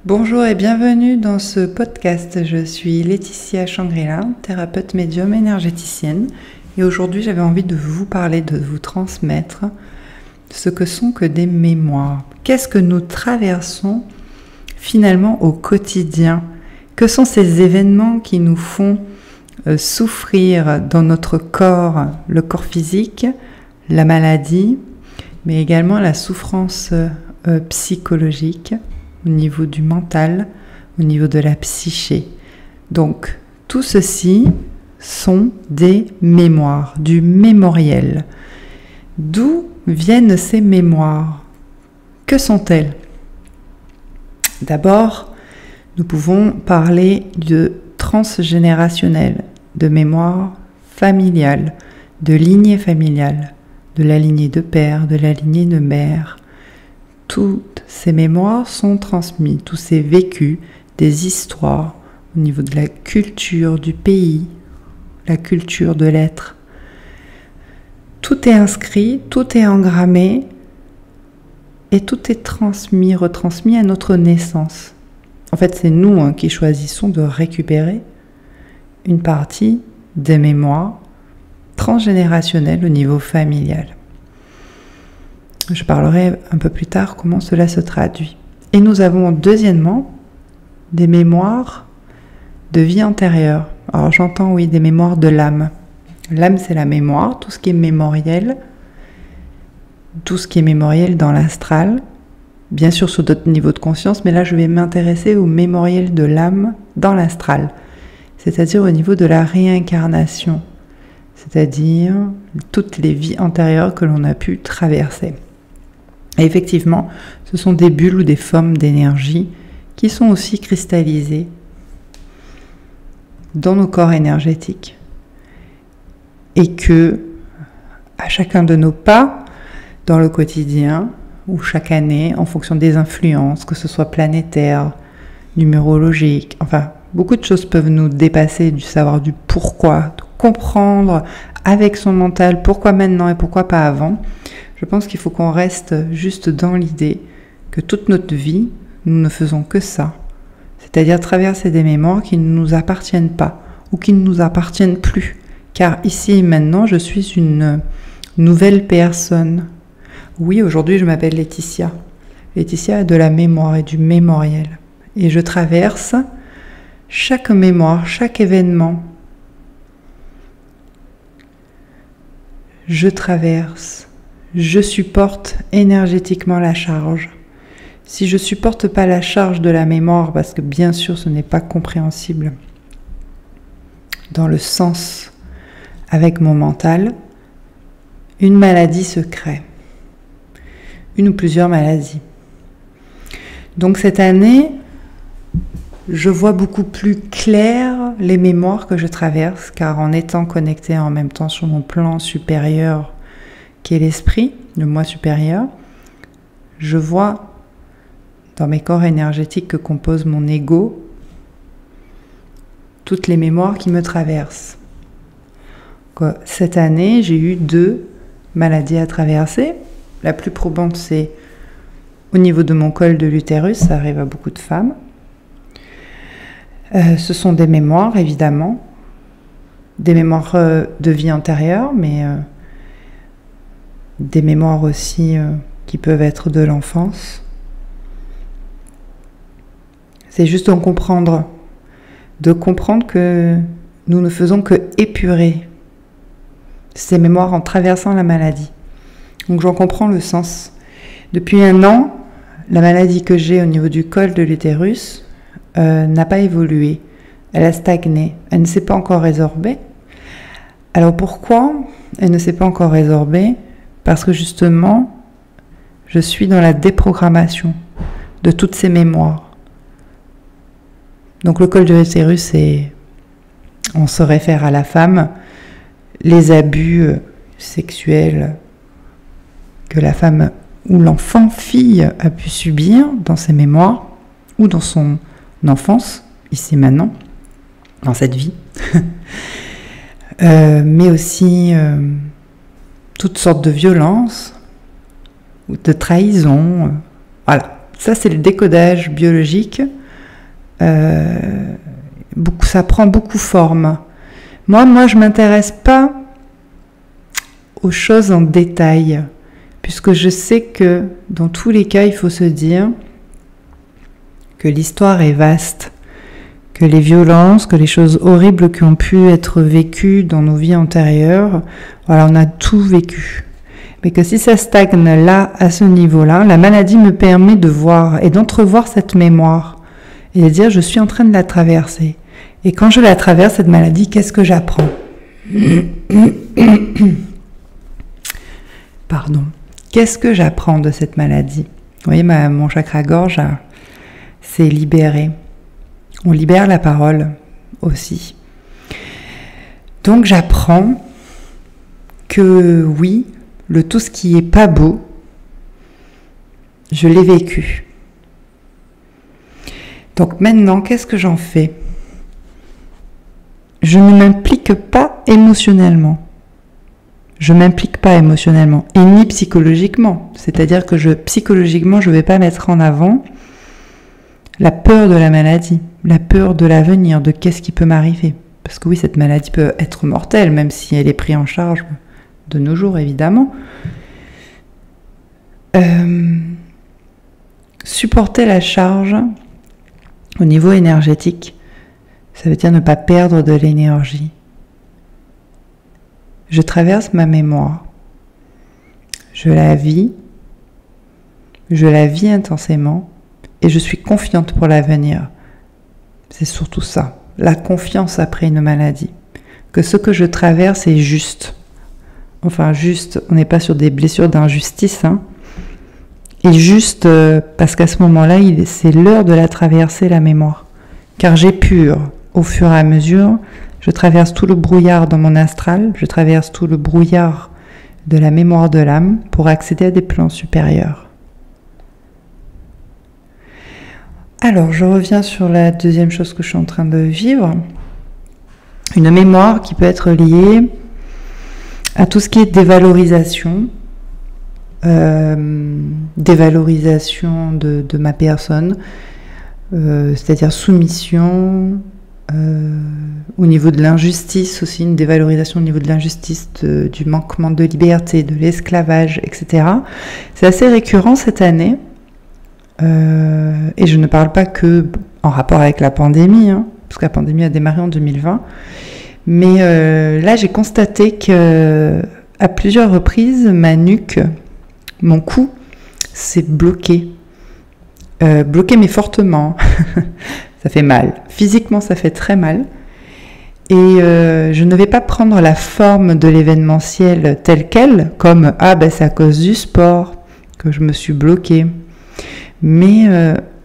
Bonjour et bienvenue dans ce podcast. Je suis Laetitia Shangri-La, thérapeute médium énergéticienne. Et aujourd'hui, j'avais envie de vous parler, de vous transmettre ce que sont que des mémoires. Qu'est-ce que nous traversons finalement au quotidien? Que sont ces événements qui nous font souffrir dans notre corps, le corps physique, la maladie, mais également la souffrance psychologique, au niveau du mental, au niveau de la psyché. Donc, tout ceci sont des mémoires, du mémoriel. D'où viennent ces mémoires? Que sont-elles? D'abord, nous pouvons parler de transgénérationnel, de mémoire familiale, de lignée familiale, de la lignée de père, de la lignée de mère. Toutes ces mémoires sont transmises, tous ces vécus, des histoires au niveau de la culture du pays, la culture de l'être. Tout est inscrit, tout est engrammé et tout est transmis, retransmis à notre naissance. En fait, c'est nous qui choisissons de récupérer une partie des mémoires transgénérationnelles au niveau familial. Je parlerai un peu plus tard comment cela se traduit. Et nous avons deuxièmement des mémoires de vie antérieure. Alors j'entends oui des mémoires de l'âme. L'âme c'est la mémoire, tout ce qui est mémoriel dans l'astral, bien sûr sur d'autres niveaux de conscience, mais là je vais m'intéresser au mémoriel de l'âme dans l'astral, c'est-à-dire au niveau de la réincarnation, c'est-à-dire toutes les vies antérieures que l'on a pu traverser. Et effectivement, ce sont des bulles ou des formes d'énergie qui sont aussi cristallisées dans nos corps énergétiques. Et que, à chacun de nos pas dans le quotidien, ou chaque année, en fonction des influences, que ce soit planétaires, numérologiques, enfin, beaucoup de choses peuvent nous dépasser, du savoir du pourquoi, de comprendre avec son mental pourquoi maintenant et pourquoi pas avant. Je pense qu'il faut qu'on reste juste dans l'idée que toute notre vie, nous ne faisons que ça. C'est-à-dire traverser des mémoires qui ne nous appartiennent pas ou qui ne nous appartiennent plus. Car ici et maintenant, je suis une nouvelle personne. Oui, aujourd'hui, je m'appelle Laetitia. Laetitia a de la mémoire et du mémoriel. Et je traverse chaque mémoire, chaque événement. Je traverse. Je supporte énergétiquement la charge. Si je ne supporte pas la charge de la mémoire, parce que bien sûr ce n'est pas compréhensible dans le sens avec mon mental, une maladie se crée. Une ou plusieurs maladies. Donc cette année, je vois beaucoup plus clair les mémoires que je traverse, car en étant connectée en même temps sur mon plan supérieur, qui est l'esprit, le moi supérieur, je vois dans mes corps énergétiques que compose mon ego toutes les mémoires qui me traversent. Cette année, j'ai eu 2 maladies à traverser. La plus probante, c'est au niveau de mon col de l'utérus, ça arrive à beaucoup de femmes. Ce sont des mémoires, évidemment, des mémoires de vie antérieure, mais des mémoires aussi qui peuvent être de l'enfance. C'est juste de comprendre que nous ne faisons que épurer ces mémoires en traversant la maladie. Donc j'en comprends le sens. Depuis 1 an, la maladie que j'ai au niveau du col de l'utérus n'a pas évolué. Elle a stagné. Elle ne s'est pas encore résorbée. Alors pourquoi elle ne s'est pas encore résorbée? Parce que justement, je suis dans la déprogrammation de toutes ces mémoires. Donc le col de l'utérus, on se réfère à la femme, les abus sexuels que la femme ou l'enfant fille a pu subir dans ses mémoires ou dans son enfance, ici maintenant, dans cette vie. Mais aussi toutes sortes de violences, de trahison, voilà, Ça, c'est le décodage biologique. Ça prend beaucoup forme. Moi, je ne m'intéresse pas aux choses en détail, puisque je sais que dans tous les cas, il faut se dire que l'histoire est vaste, que les violences, que les choses horribles qui ont pu être vécues dans nos vies antérieures, voilà, on a tout vécu. Mais que si ça stagne là, à ce niveau-là, la maladie me permet de voir et d'entrevoir cette mémoire et de dire je suis en train de la traverser. Et quand je la traverse, cette maladie, qu'est-ce que j'apprends? Pardon. Qu'est-ce que j'apprends de cette maladie? Vous voyez, mon chakra-gorge s'est libéré. On libère la parole aussi. Donc j'apprends que oui, tout ce qui est pas beau, je l'ai vécu. Donc maintenant, qu'est-ce que j'en fais? Je ne m'implique pas émotionnellement. Je ne m'implique pas émotionnellement et ni psychologiquement. C'est-à-dire que psychologiquement, je ne vais pas mettre en avant la peur de la maladie, la peur de l'avenir, de qu'est-ce qui peut m'arriver. Parce que oui, cette maladie peut être mortelle, même si elle est prise en charge de nos jours, évidemment. Supporter la charge au niveau énergétique, ça veut dire ne pas perdre de l'énergie. Je traverse ma mémoire. Je la vis intensément et je suis confiante pour l'avenir. C'est surtout ça, la confiance après une maladie. Que ce que je traverse est juste. Enfin juste, on n'est pas sur des blessures d'injustice, hein. Et juste parce qu'à ce moment-là, c'est l'heure de la traverser, la mémoire. Car j'épure au fur et à mesure. Je traverse tout le brouillard dans mon astral, je traverse tout le brouillard de la mémoire de l'âme pour accéder à des plans supérieurs. Alors, je reviens sur la deuxième chose que je suis en train de vivre. Une mémoire qui peut être liée à tout ce qui est dévalorisation, dévalorisation de ma personne, c'est-à-dire soumission, au niveau de l'injustice aussi, une dévalorisation au niveau de l'injustice, du manquement de liberté, de l'esclavage, etc. C'est assez récurrent cette année, et je ne parle pas que en rapport avec la pandémie, hein, parce que la pandémie a démarré en 2020, mais là j'ai constaté que à plusieurs reprises, ma nuque, mon cou s'est bloqué, mais fortement. Ça fait mal. Physiquement, ça fait très mal. Et je ne vais pas prendre la forme de l'événementiel tel quel, comme « Ah, ben c'est à cause du sport que je me suis bloquée ». Mais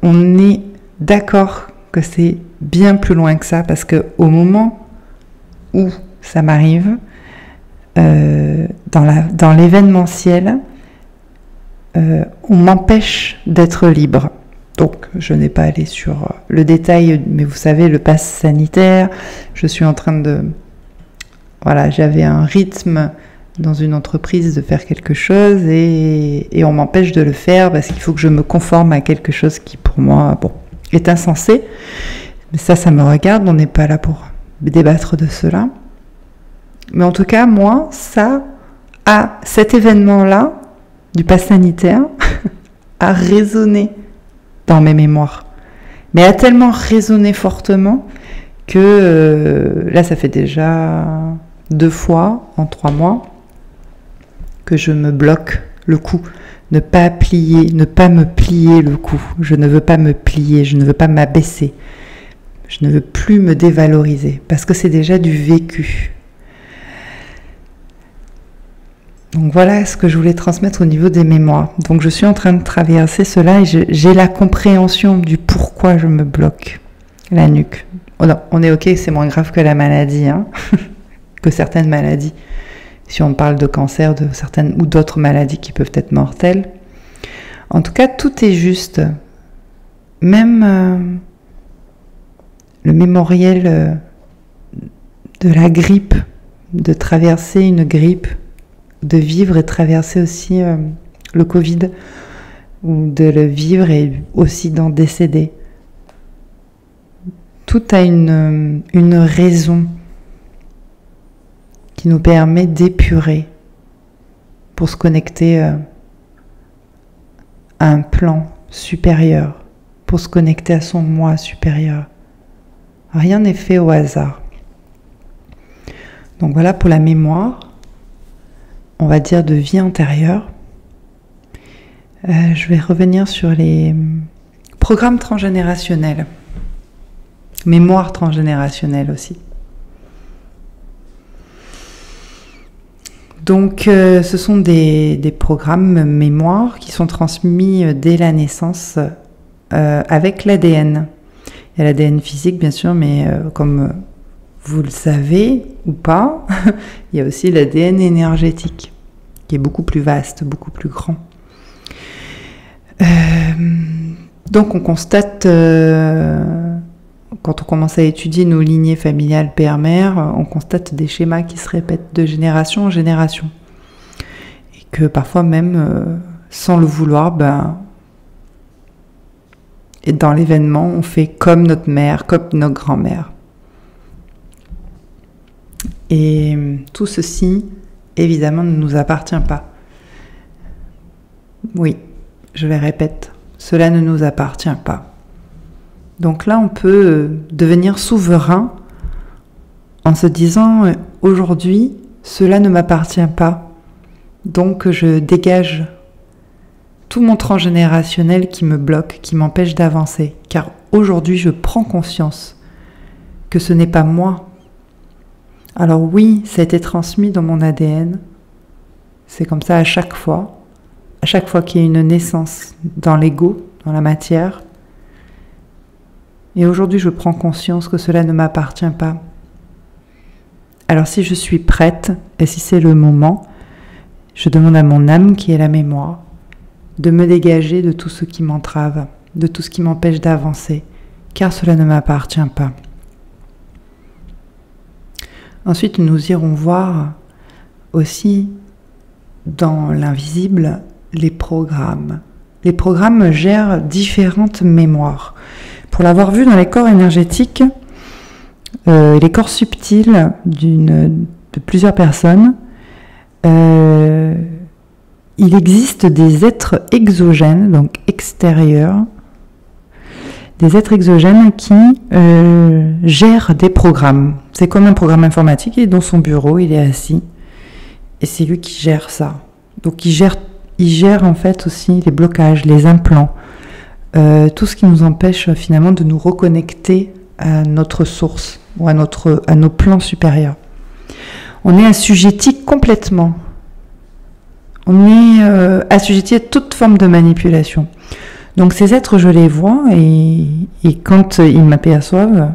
on est d'accord que c'est bien plus loin que ça, parce qu'au moment où ça m'arrive, dans l'événementiel, on m'empêche d'être libre. Donc, je n'ai pas allé sur le détail, mais vous savez, le pass sanitaire, je suis en train de... Voilà, j'avais un rythme dans une entreprise de faire quelque chose et on m'empêche de le faire parce qu'il faut que je me conforme à quelque chose qui, pour moi, est insensé. Mais ça me regarde, on n'est pas là pour débattre de cela. Mais en tout cas, moi, cet événement-là, du pass sanitaire, a résonné dans mes mémoires, mais a tellement résonné fortement que là ça fait déjà 2 fois en 3 mois que je me bloque le cou, ne pas me plier le cou, je ne veux pas me plier, je ne veux pas m'abaisser, je ne veux plus me dévaloriser parce que c'est déjà du vécu. Donc voilà ce que je voulais transmettre au niveau des mémoires. Donc je suis en train de traverser cela et j'ai la compréhension du pourquoi je me bloque la nuque. Oh non, on est ok, c'est moins grave que la maladie, hein, que certaines maladies. Si on parle de cancer, de certaines ou d'autres maladies qui peuvent être mortelles. En tout cas, tout est juste. Même le mémoriel de la grippe, de traverser une grippe, de vivre et traverser aussi le Covid. ou de le vivre et aussi d'en décéder. Tout a une raison qui nous permet d'épurer pour se connecter à un plan supérieur, pour se connecter à son moi supérieur. Rien n'est fait au hasard. Donc voilà pour la mémoire, on va dire de vie antérieure. Je vais revenir sur les programmes transgénérationnels, mémoire transgénérationnelle aussi. Donc ce sont des programmes mémoire qui sont transmis dès la naissance avec l'ADN. Il y a l'ADN physique bien sûr, mais comme vous le savez ou pas, il y a aussi l'ADN énergétique qui est beaucoup plus vaste, beaucoup plus grand. Donc on constate, quand on commence à étudier nos lignées familiales père-mère, on constate des schémas qui se répètent de génération en génération. Et que parfois même, sans le vouloir, et dans l'événement, on fait comme notre mère, comme notre grand-mère. Et tout ceci, évidemment, ne nous appartient pas. Oui, je le répète, cela ne nous appartient pas. Donc là, on peut devenir souverain en se disant « Aujourd'hui, cela ne m'appartient pas, donc je dégage tout mon transgénérationnel qui me bloque, qui m'empêche d'avancer. Car aujourd'hui, je prends conscience que ce n'est pas moi. Alors oui, ça a été transmis dans mon ADN. C'est comme ça à chaque fois qu'il y a une naissance dans l'ego, dans la matière. Et aujourd'hui, je prends conscience que cela ne m'appartient pas. Alors si je suis prête, et si c'est le moment, je demande à mon âme, qui est la mémoire, de me dégager de tout ce qui m'entrave, de tout ce qui m'empêche d'avancer, car cela ne m'appartient pas. Ensuite, nous irons voir aussi dans l'invisible les programmes. Les programmes gèrent différentes mémoires. Pour l'avoir vu dans les corps énergétiques, les corps subtils de plusieurs personnes, il existe des êtres exogènes, donc extérieurs, des êtres exogènes qui gèrent des programmes. C'est comme un programme informatique, il est dans son bureau, il est assis, et c'est lui qui gère ça. Donc il gère en fait aussi les blocages, les implants, tout ce qui nous empêche finalement de nous reconnecter à notre source ou à nos plans supérieurs. On est assujetti complètement. On est assujetti à toute forme de manipulation. Donc ces êtres, je les vois et quand ils m'aperçoivent,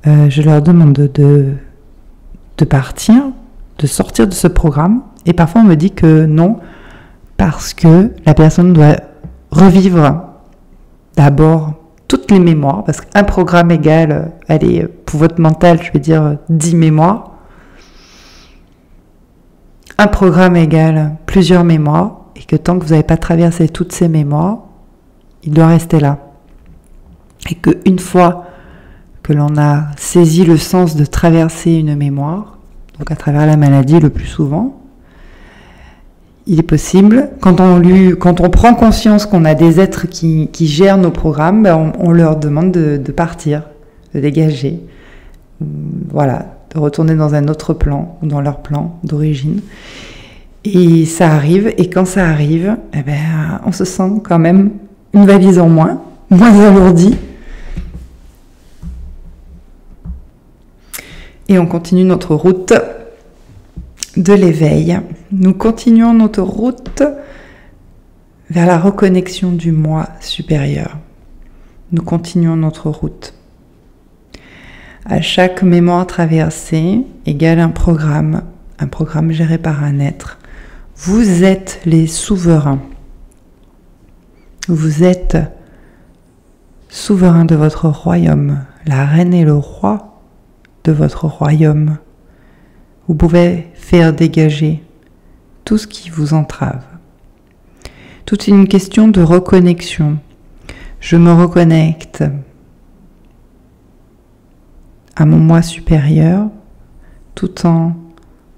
je leur demande de partir, de sortir de ce programme. Et parfois on me dit que non, parce que la personne doit revivre d'abord toutes les mémoires, parce qu'un programme égale, allez, pour votre mental, je vais dire 10 mémoires. Un programme égale plusieurs mémoires, et que tant que vous n'avez pas traversé toutes ces mémoires, il doit rester là. Et qu'une fois que l'on a saisi le sens de traverser une mémoire, donc à travers la maladie le plus souvent, il est possible, quand on prend conscience qu'on a des êtres qui gèrent nos programmes, on leur demande de partir, de dégager, voilà, de retourner dans un autre plan, ou dans leur plan d'origine. Et ça arrive, et quand ça arrive, on se sent quand même une valise en moins alourdie. Et on continue notre route de l'éveil. Nous continuons notre route vers la reconnexion du moi supérieur. Nous continuons notre route. À chaque mémoire traversée égale un programme géré par un être. Vous êtes les souverains. Vous êtes souverain de votre royaume, la reine et le roi de votre royaume. Vous pouvez faire dégager tout ce qui vous entrave. Tout est une question de reconnexion. Je me reconnecte à mon moi supérieur tout en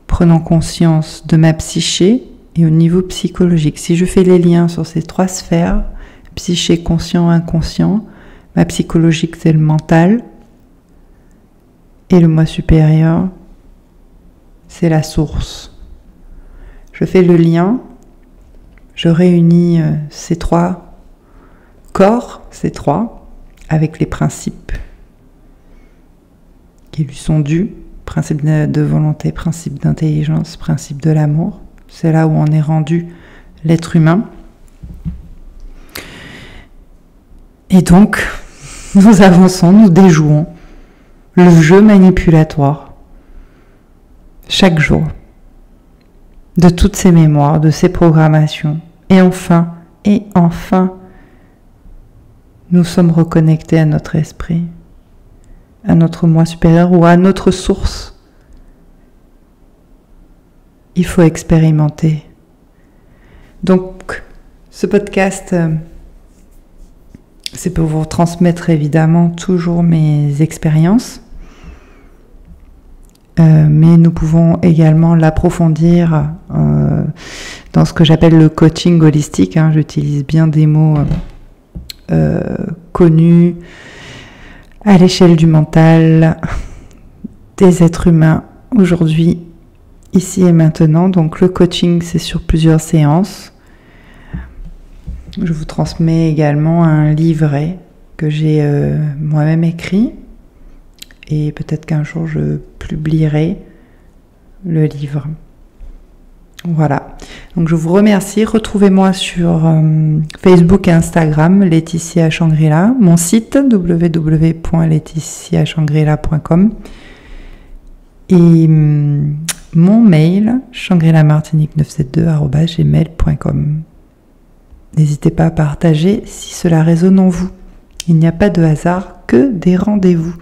prenant conscience de ma psyché et au niveau psychologique. Si je fais les liens sur ces 3 sphères, psyché, conscient, inconscient, ma psychologique c'est le mental et le moi supérieur c'est la source. Je fais le lien, je réunis ces 3 corps, ces 3, avec les principes qui lui sont dus, principe de volonté, principe d'intelligence, principe de l'amour. C'est là où on est rendu l'être humain. Et donc, nous avançons, nous déjouons le jeu manipulatoire chaque jour de toutes ces mémoires, de ces programmations. Et enfin, nous sommes reconnectés à notre esprit, à notre moi supérieur ou à notre source. Il faut expérimenter. Donc, ce podcast, c'est pour vous transmettre évidemment toujours mes expériences, mais nous pouvons également l'approfondir dans ce que j'appelle le coaching holistique. J'utilise bien des mots connus à l'échelle du mental, des êtres humains aujourd'hui, ici et maintenant. Donc le coaching, c'est sur plusieurs séances. Je vous transmets également un livret que j'ai moi-même écrit et peut-être qu'un jour je publierai le livre. Voilà. Donc je vous remercie. Retrouvez-moi sur Facebook et Instagram, Laetitia Shangri-La, mon site www.laetitiashangri-la.com et mon mail shangri-la-martinique972@gmail.com. N'hésitez pas à partager si cela résonne en vous. Il n'y a pas de hasard, que des rendez-vous.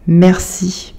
Merci.